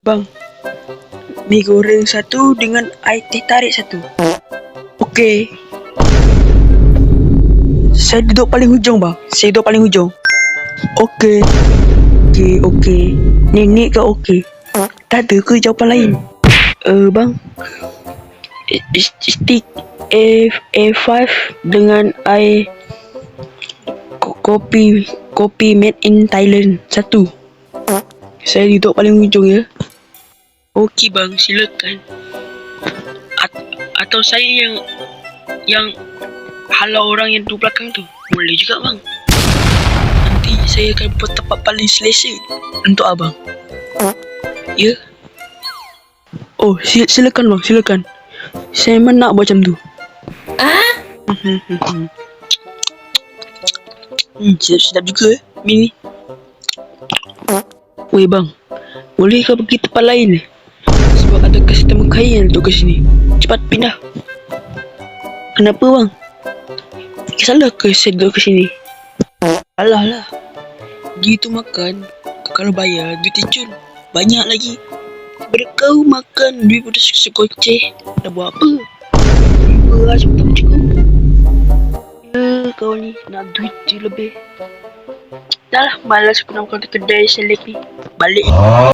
Bang, mie goreng satu dengan air teh tarik satu. Okey. Saya duduk paling hujung bang. Saya duduk paling hujung. Okey. Okey. Nenek ke okey? Tak ada ke jawapan lain? Bang. Stick A5 dengan air kopi made in Thailand satu. Saya duduk paling hujung ya. Okey bang, silakan. Atau saya yang halau orang yang duduk belakang tu. Boleh juga bang. Nanti saya akan buat tempat paling selesa untuk abang. Ya. Oh, silakan bang, silakan. Saya memang nak buat macam tu. Sedap juga mie ni. Weh bang, boleh kau pergi tempat lain sebab ada customer kaya yang duduk kat sini. Cepat pindah. Kenapa bang? Salah ke saya duduk kat sini? Alah lah. Gitu makan, kalau bayar duit tincun banyak lagi. Berkau makan duit pada sekoceh. Dah buat apa? Beras pun cukup. Ya kau ni nak duit je lebih. Dah lah, malas aku nak makan kedai selek ni. Balik.